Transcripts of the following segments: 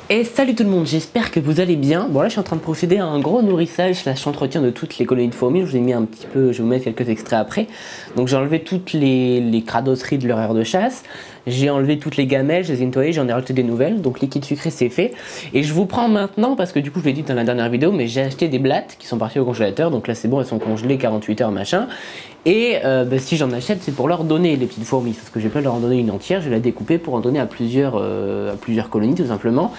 Et salut tout le monde, j'espère que vous allez bien. Bon là je suis en train de procéder à un gros nourrissage / entretien de toutes les colonies de fourmis. Je vous ai mis un petit peu, je vais vous mettre quelques extraits après. Donc j'ai enlevé toutes les cradosseries de leur aire de chasse. J'ai enlevé toutes les gamelles, je les ai nettoyées, j'en ai rajouté des nouvelles. Donc liquide sucré c'est fait. Et je vous prends maintenant, parce que du coup je l'ai dit dans la dernière vidéo, mais j'ai acheté des blattes qui sont parties au congélateur. Donc là c'est bon, elles sont congelées 48 heures machin. Et si j'en achète, c'est pour leur donner les petites fourmis, parce que je vais pas leur en donner une entière, je vais la découper pour en donner à plusieurs colonies tout simplement.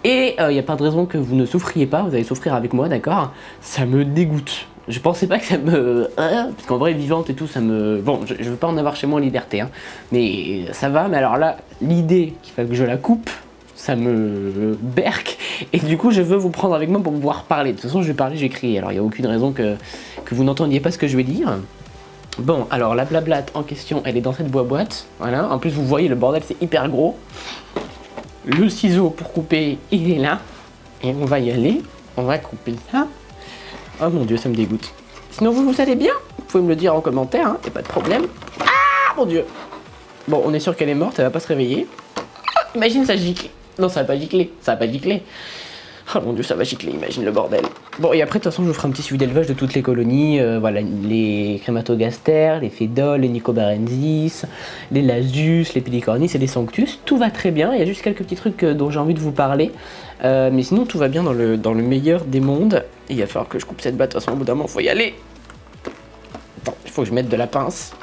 Et il n'y a pas de raison que vous ne souffriez pas, vous allez souffrir avec moi, d'accord? Ça me dégoûte. Je pensais pas que ça me... parce qu'en vrai, vivante et tout, ça me... Bon, je veux pas en avoir chez moi en liberté, hein, mais ça va. Mais alors là, l'idée qu'il faut que je la coupe, ça me berque. Et du coup, je veux vous prendre avec moi pour pouvoir parler. De toute façon, je vais parler, je vais crier. Alors, il n'y a aucune raison que vous n'entendiez pas ce que je vais dire. Bon, alors la blablate en question, elle est dans cette boîte. Voilà, en plus vous voyez le bordel, c'est hyper gros. Le ciseau pour couper, il est là. Et on va y aller, on va couper ça. Oh mon dieu, ça me dégoûte. Sinon vous allez bien? Vous pouvez me le dire en commentaire, hein, y a pas de problème. Ah mon dieu. Bon, on est sûr qu'elle est morte, elle va pas se réveiller. Imagine ça gicle. Non, ça va pas gicler, ça va pas gicler. Oh mon dieu, ça va gicler, imagine le bordel. Bon, et après, de toute façon, je vous ferai un petit suivi d'élevage de toutes les colonies. Voilà, les crématogastères, les fédoles, les nicobarensis, les lasus, les pélicornis et les sanctus. Tout va très bien, il y a juste quelques petits trucs dont j'ai envie de vous parler. Mais sinon, tout va bien dans le meilleur des mondes. Et il va falloir que je coupe cette batte, de toute façon, au bout d'un moment, faut y aller. Attends, il faut que je mette de la pince.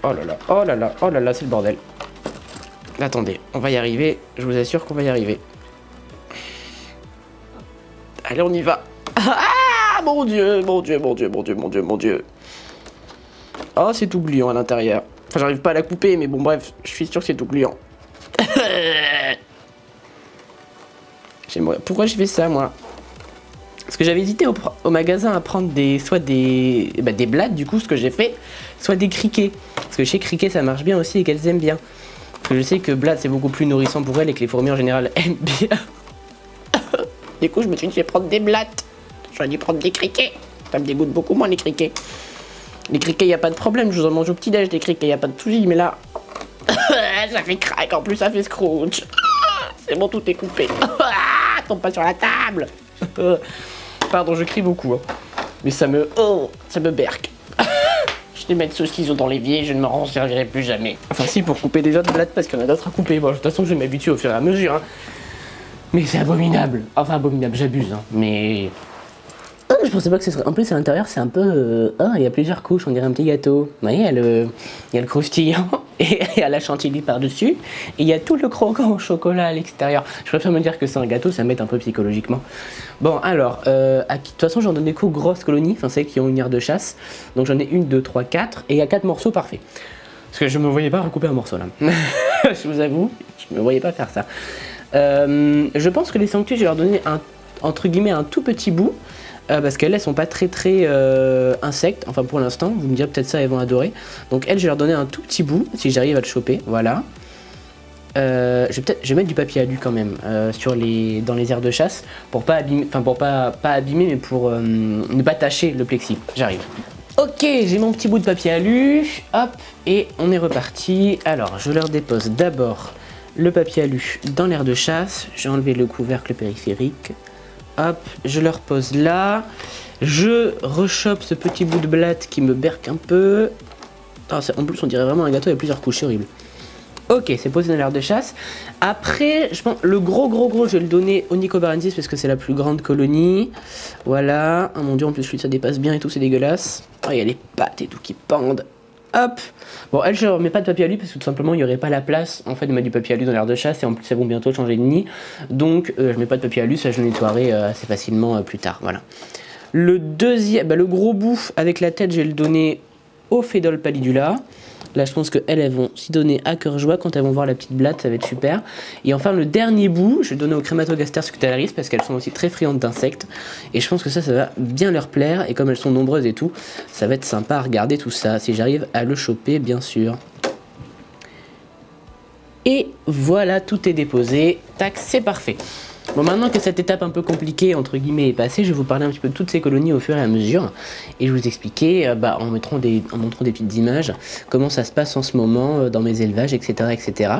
Oh là là, oh là là, oh là là, c'est le bordel. Attendez, on va y arriver, je vous assure qu'on va y arriver. Allez, on y va. Ah, mon dieu, mon dieu, mon dieu, mon dieu, mon dieu, mon dieu. Oh, c'est tout gluant à l'intérieur. Enfin, j'arrive pas à la couper, mais bon, bref, je suis sûr que c'est tout gluant. Pourquoi j'ai fait ça, moi? Parce que j'avais hésité au magasin à prendre soit des blattes, du coup, ce que j'ai fait, soit des criquets. Parce que chez criquets, ça marche bien aussi et qu'elles aiment bien. Parce que je sais que blattes, c'est beaucoup plus nourrissant pour elles et que les fourmis, en général, aiment bien. Du coup, je me suis dit, je vais prendre des blattes. J'aurais dû prendre des criquets. Ça me dégoûte beaucoup moins, les criquets. Les criquets, il n'y a pas de problème. Je vous en mange au petit-déj, des criquets, il n'y a pas de soucis. Mais là, ça fait crack. En plus, ça fait scrooge. C'est bon, tout est coupé. Tombe pas sur la table. Pardon, je crie beaucoup. Hein. Mais ça me berque. Je vais mettre ce ciseau dans l'évier, je ne m'en servirai plus jamais. Enfin, si, pour couper des autres blattes, parce qu'il y en a d'autres à couper. Bon, de toute façon, je vais m'habituer au fur et à mesure. Hein. Mais c'est abominable. Enfin, abominable, j'abuse, hein. Mais... Oh, je pensais pas que ce serait... En plus, à l'intérieur, c'est un peu... Oh, il y a plusieurs couches, on dirait un petit gâteau. Vous voyez, il y a le croustillant, et il y a la chantilly par-dessus, et il y a tout le croquant au chocolat à l'extérieur. Je préfère me dire que c'est un gâteau, ça m'aide un peu psychologiquement. Bon, alors, de toute façon, j'en donne des coups grosses colonies, enfin, celles qui ont une aire de chasse. Donc j'en ai 1, 2, 3, 4, et il y a 4 morceaux parfaits. Parce que je me voyais pas recouper un morceau, là. Je vous avoue, je me voyais pas faire ça. Je pense que les sanctus, je vais leur donner entre guillemets un tout petit bout parce qu'elles elles sont pas très insectes, enfin pour l'instant, vous me direz peut-être ça, elles vont adorer. Donc elles, je vais leur donner un tout petit bout si j'arrive à le choper, voilà. Je vais mettre du papier alu quand même dans les aires de chasse pour pas abîmer, enfin pour pas abîmer, mais pour ne pas tacher le plexi. J'arrive. Ok, j'ai mon petit bout de papier alu, hop, et on est reparti. Alors je leur dépose d'abord le papier alu dans l'aire de chasse, j'ai enlevé le couvercle périphérique, hop, je le repose là, je rechoppe ce petit bout de blatte qui me berque un peu. Oh, en plus on dirait vraiment un gâteau, il y a plusieurs couches, c'est horrible. Ok, c'est posé dans l'aire de chasse. Après, je pense, le gros, je vais le donner au nicobarensis parce que c'est la plus grande colonie. Voilà, oh mon dieu, en plus ça dépasse bien et tout, c'est dégueulasse. Oh, il y a les pattes et tout qui pendent. Hop. Bon, elle, je ne remets pas de papier alu parce que tout simplement il n'y aurait pas la place en fait de mettre du papier alu dans l'aire de chasse et en plus elles vont bientôt changer de nid. Donc je mets pas de papier alu, ça je le nettoierai assez facilement plus tard. Voilà. Le deuxième, le gros bout avec la tête, je vais le donner au Fédole pallidula. Là je pense qu'elles vont s'y donner à cœur joie quand elles vont voir la petite blatte, ça va être super. Et enfin le dernier bout, je vais le donner au Crématogastères scutellaris parce qu'elles sont aussi très friandes d'insectes. Et je pense que ça va bien leur plaire. Et comme elles sont nombreuses et tout, ça va être sympa à regarder tout ça, si j'arrive à le choper bien sûr. Et voilà, tout est déposé. Tac, c'est parfait. Bon, maintenant que cette étape un peu compliquée, entre guillemets, est passée, je vais vous parler un petit peu de toutes ces colonies au fur et à mesure. Et je vais vous expliquer, en montrant des petites images, comment ça se passe en ce moment dans mes élevages, etc. etc.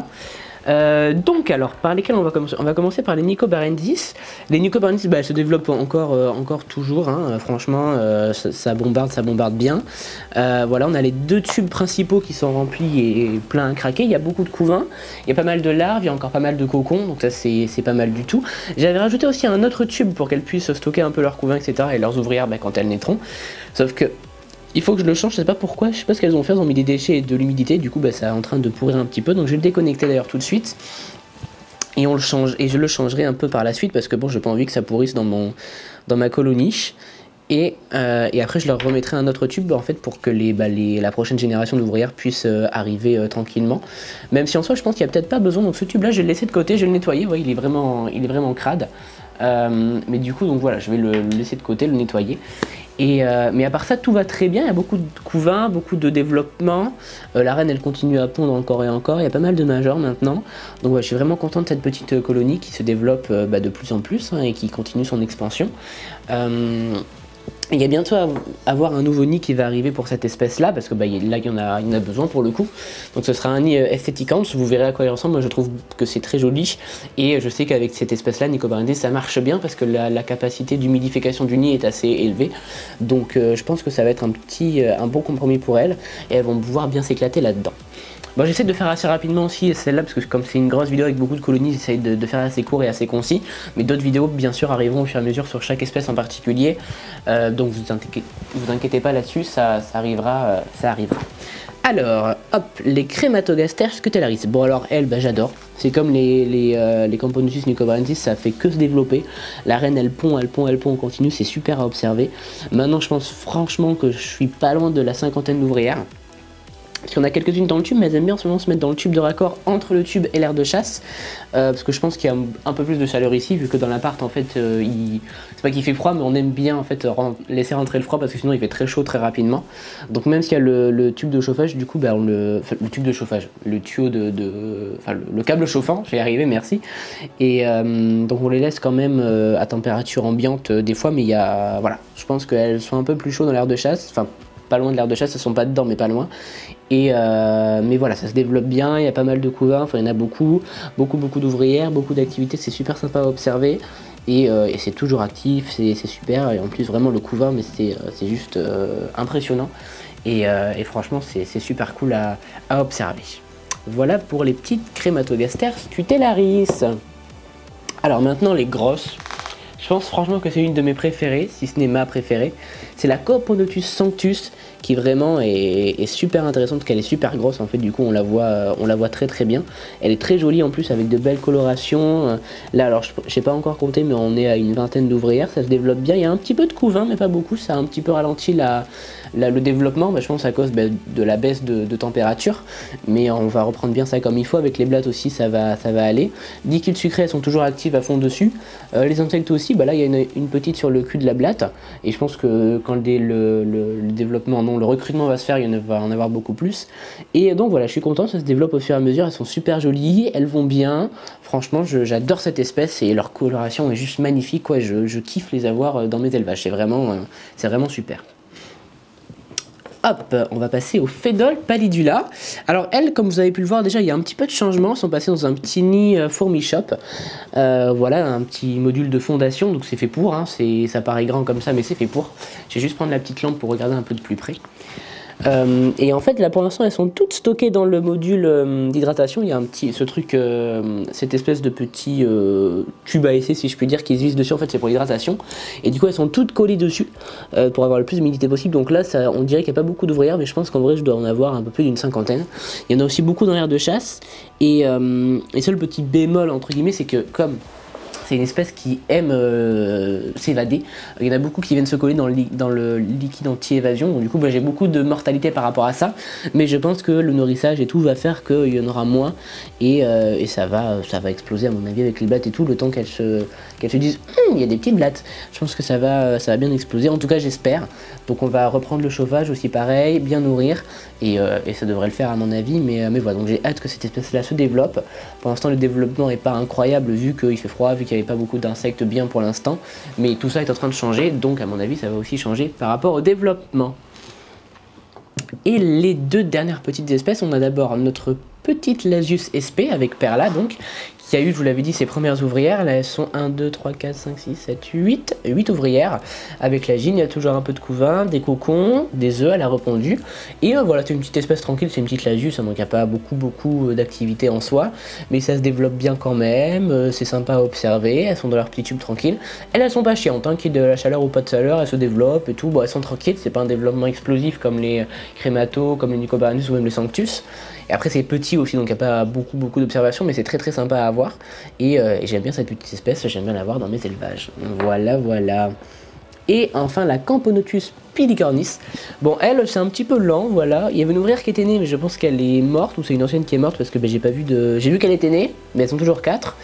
Donc alors, par lesquels on va commencer? On va commencer par les Nicobarensis. Les Nicobarensis, bah, elles se développent encore toujours, hein. Franchement, ça bombarde bien. Voilà, on a les 2 tubes principaux qui sont remplis et plein à craquer. Il y a beaucoup de couvains, il y a pas mal de larves, il y a encore pas mal de cocons, donc ça c'est pas mal du tout. J'avais rajouté aussi un autre tube pour qu'elles puissent stocker un peu leurs couvains, etc. et leurs ouvrières bah, quand elles naîtront. Sauf que il faut que je le change, je sais pas pourquoi, je sais pas ce qu'elles ont fait, elles ont mis des déchets et de l'humidité, du coup bah, ça est en train de pourrir un petit peu, donc je vais le déconnecter d'ailleurs tout de suite. Et on le change, et je le changerai un peu par la suite parce que bon, j'ai pas envie que ça pourrisse dans ma colonie. Et après je leur remettrai un autre tube en fait pour que la prochaine génération d'ouvrières puisse arriver tranquillement. Même si en soi je pense qu'il n'y a peut-être pas besoin, donc ce tube là je vais le laisser de côté, je vais le nettoyer, ouais, il est vraiment crade. Mais du coup donc voilà, je vais le laisser de côté, le nettoyer. Mais à part ça, tout va très bien, il y a beaucoup de couvains, beaucoup de développement. La reine, elle continue à pondre encore et encore, il y a pas mal de majors maintenant. Donc ouais, je suis vraiment content de cette petite colonie qui se développe de plus en plus hein, et qui continue son expansion. Il y a bientôt à avoir un nouveau nid qui va arriver pour cette espèce-là, parce que là, il y en a besoin pour le coup. Donc ce sera un nid esthéticant, vous verrez à quoi il ressemble. Moi, je trouve que c'est très joli. Et je sais qu'avec cette espèce-là, Nicobarensis, ça marche bien, parce que la capacité d'humidification du nid est assez élevée. Donc je pense que ça va être un bon compromis pour elles, et elles vont pouvoir bien s'éclater là-dedans. Bon, j'essaie de faire assez rapidement aussi celle-là parce que comme c'est une grosse vidéo avec beaucoup de colonies, j'essaie de faire assez court et assez concis. Mais d'autres vidéos bien sûr arriveront au fur et à mesure sur chaque espèce en particulier. Donc vous inquiétez pas là-dessus, ça arrivera. Alors, hop, les Crématogaster scutellaris. Bon alors elle, j'adore. C'est comme les Camponotus nicobarensis, ça fait que se développer. La reine elle pond en continu, c'est super à observer. Maintenant je pense franchement que je suis pas loin de la 50aine d'ouvrières. Parce qu'on a quelques-unes dans le tube, mais elles aiment bien en ce moment se mettre dans le tube de raccord entre le tube et l'air de chasse. Parce que je pense qu'il y a un peu plus de chaleur ici, vu que dans l'appart, en fait, c'est pas qu'il fait froid, mais on aime bien en fait laisser rentrer le froid parce que sinon il fait très chaud très rapidement. Donc même s'il y a le tube de chauffage, du coup, le tube de chauffage, le tuyau le câble chauffant, je vais y arriver, merci. Et donc on les laisse quand même à température ambiante des fois, mais voilà, je pense qu'elles sont un peu plus chaudes dans l'air de chasse, enfin pas loin de l'air de chasse, elles sont pas dedans mais pas loin. Mais voilà, ça se développe bien, il y a pas mal de couvains, enfin il y en a beaucoup d'ouvrières, beaucoup d'activités, c'est super sympa à observer. Et c'est toujours actif, c'est super, et en plus vraiment le couvain, mais c'est juste impressionnant. Et franchement c'est super cool à observer. Voilà pour les petites Crématogaster scutellaris. Alors maintenant les grosses. Je pense franchement que c'est une de mes préférées, si ce n'est ma préférée. C'est la Camponotus sanctus qui vraiment est super intéressante, parce qu'elle est super grosse en fait, du coup on la voit très bien. Elle est très jolie en plus avec de belles colorations. Là alors je sais pas encore compter, mais on est à une vingtaine d'ouvrières, ça se développe bien. Il y a un petit peu de couvain mais pas beaucoup, ça a un petit peu ralenti le développement, je pense à cause de la baisse de température. Mais on va reprendre bien ça comme il faut, avec les blattes aussi ça va aller. 10 kills sucrés, elles sont toujours actives à fond dessus. Les insectes aussi, là il y a une petite sur le cul de la blatte, et je pense que quand le développement, non, le recrutement va se faire, il va en avoir beaucoup plus. Et donc voilà, je suis content, ça se développe au fur et à mesure, elles sont super jolies, elles vont bien. Franchement, j'adore cette espèce et leur coloration est juste magnifique, quoi. Je kiffe les avoir dans mes élevages, c'est vraiment super. Hop, on va passer au Phédole pallidula. Alors elles, comme vous avez pu le voir déjà, il y a un petit peu de changement. Elles sont passées dans un petit nid fourmi-shop. Voilà, un petit module de fondation, donc c'est fait pour. Hein, ça paraît grand comme ça, mais c'est fait pour. Je vais juste prendre la petite lampe pour regarder un peu de plus près. Et en fait là pour l'instant elles sont toutes stockées dans le module d'hydratation. Il y a ce truc, cette espèce de petit tube à essai si je puis dire qui se visse dessus, en fait c'est pour l'hydratation. Et du coup elles sont toutes collées dessus pour avoir le plus d'humidité possible. Donc là on dirait qu'il n'y a pas beaucoup d'ouvrières, mais je pense qu'en vrai je dois en avoir un peu plus d'une cinquantaine. Il y en a aussi beaucoup dans l'air de chasse. Et seul petit bémol entre guillemets, c'est que comme c'est une espèce qui aime s'évader. Il y en a beaucoup qui viennent se coller dans le liquide anti-évasion. Donc du coup, j'ai beaucoup de mortalité par rapport à ça. Mais je pense que le nourrissage et tout va faire qu'il y en aura moins. Et ça va exploser à mon avis avec les blattes et tout, le temps qu'elles se disent il y a des petites blattes. Je pense que ça va bien exploser. En tout cas, j'espère. Donc on va reprendre le chauffage aussi pareil, bien nourrir. Et ça devrait le faire à mon avis. Mais voilà, donc j'ai hâte que cette espèce-là se développe. Pour l'instant, le développement n'est pas incroyable vu qu'il fait froid, vu qu'il n'y avait pas beaucoup d'insectes bien pour l'instant, mais tout ça est en train de changer, donc à mon avis ça va aussi changer par rapport au développement. Et les deux dernières petites espèces, on a d'abord notre petite Lasius SP avec Perla donc, qui a eu, je vous l'avais dit, ses premières ouvrières. Là, elles sont 1, 2, 3, 4, 5, 6, 7, 8 ouvrières. Avec la gine, il y a toujours un peu de couvain, des cocons, des œufs, elle a répondu. Et voilà, c'est une petite espèce tranquille, c'est une petite Lasius, hein, donc il n'y a pas beaucoup d'activité en soi. Mais ça se développe bien quand même, c'est sympa à observer, elles sont dans leur petit tube tranquille. Elles sont pas chiantes, hein, qu'il y ait de la chaleur ou pas de chaleur, elles se développent et tout. Bon, elles sont tranquilles, c'est pas un développement explosif comme les Crémato, comme les Nicobaranus ou même les Sanctus. Et après c'est petit aussi, donc il n'y a pas beaucoup d'observations, mais c'est très sympa à avoir. Et j'aime bien cette petite espèce, j'aime bien l'avoir dans mes élevages. Voilà. Et enfin la Camponotus pilicornis. Bon, elle, c'est un petit peu lent, voilà. Il y avait une ouvrière qui était née, mais je pense qu'elle est morte, ou c'est une ancienne qui est morte, parce que j'ai pas vu de... J'ai vu qu'elle était née, mais elles sont toujours 4.